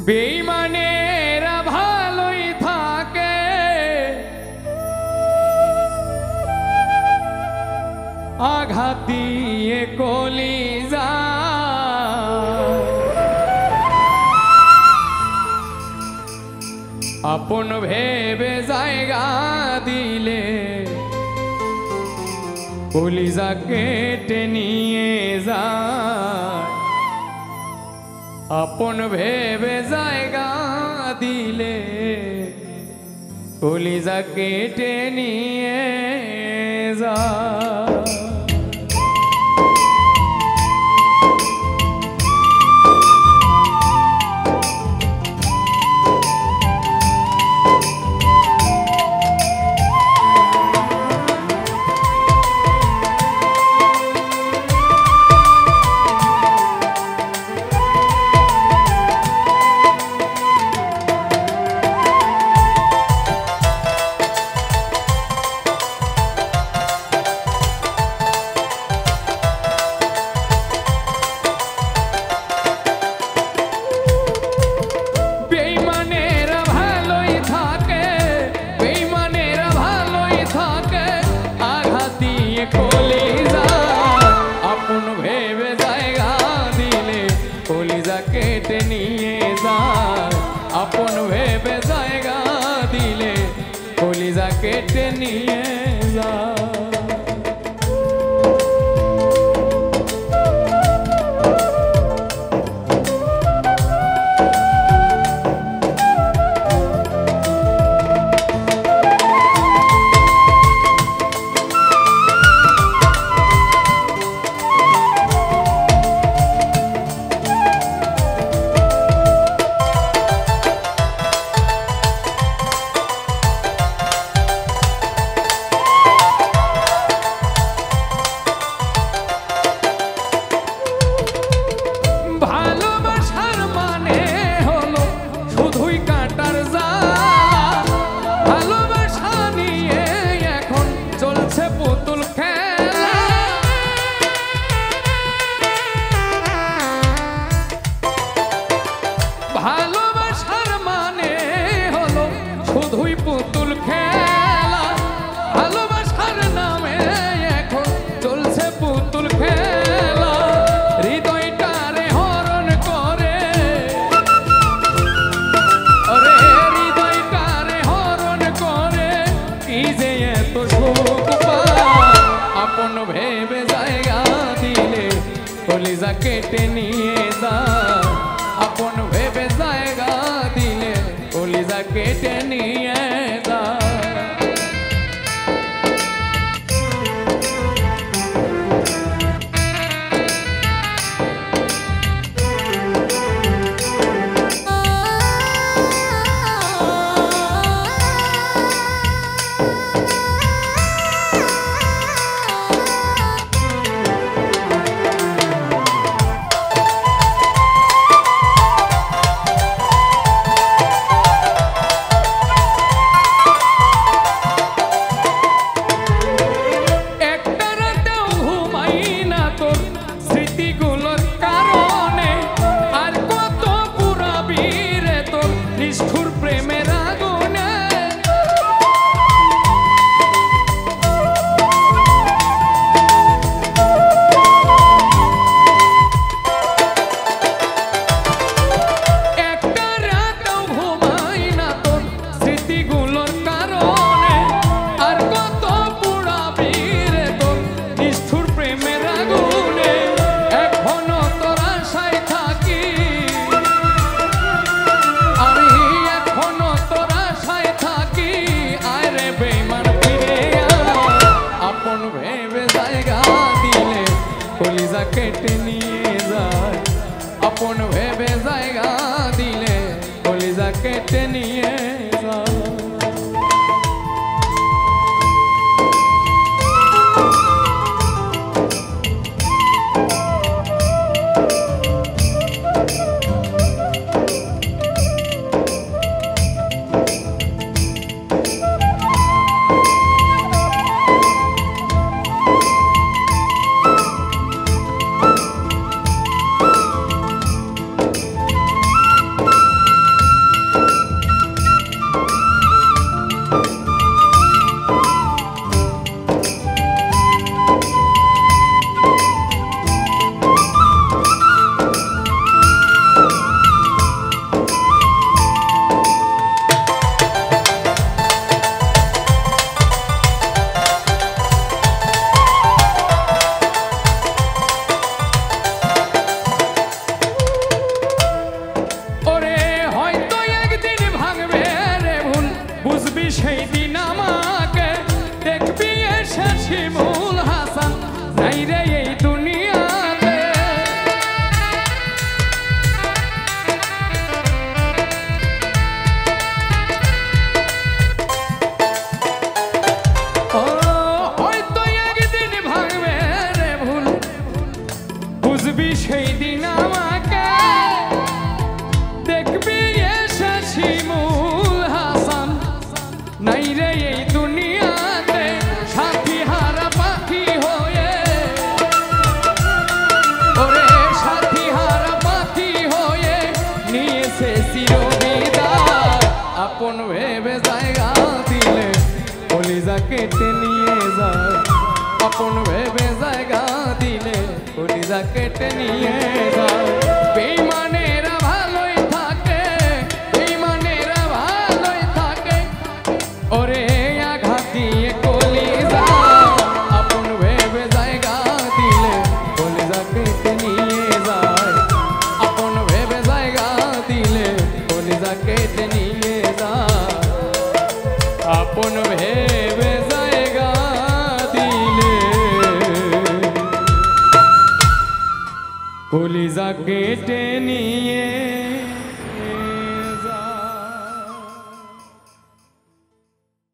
বেঈমানেরা ভালোই থাকে, আঘাত দিয়ে কলিজা আপন ভেবে জায়গা দিলে কলিজা কেটে নিয়ে যায়। আপন ভেবে জায়গা দিলে কলিজা কেটে নিয়ে যায়। কেটে নিয়ে যায় আপন ভেবে জায়গা দিলে কলিজা কেটে নিয়ে যায়। ভালোবাসার মানে হলো শুধুই পুতুল খেলা, ভালোবাসার নামে এখন চলছে পুতুল খেলা। হৃদয়টারে হরণ করে, আরে হৃদয়টারে হরণ করে কি যে এত সুখ পায়। আপন ভেবে জায়গা দিলে কলিজা কেটে নিয়ে যায়। আপন ভেবে জায়গা দিলে কলিজা কেটে নিয়ে যায়। কলিজা কেটে নিয়ে যায় আপন ভেবে জায়গা দিলে কলিজা কেটে নিয়ে যায়। দিন আমাকে দেখবি এসে শিমুল হাসান নাই রে এই দুনিয়াতে সাথী হারা পাখি হয়ে ওরে সাথী হারা পাখি হয়ে নিয়েছে চিরবিদায় আপন ভেবে জায়গা দিলে কলিজা কেটে নিয়ে যায় আপন ভেবে জায়গা দিলে কলিজা কেটে নিয়ে যায় বেঈমানেরা ভালোই থাকে বেঈমানেরা ভালোই থাকে ওরে আঘাত দিয়ে কলিজা আপন ভেবে জায়গা দিলে কলিজা কেটে নিয়ে যায় আপন ভেবে জায়গা দিলে কলিজা কেটে নিয়ে যায় আপন ভেবে জায়গা দিলে কলিজা কেটে নিয়ে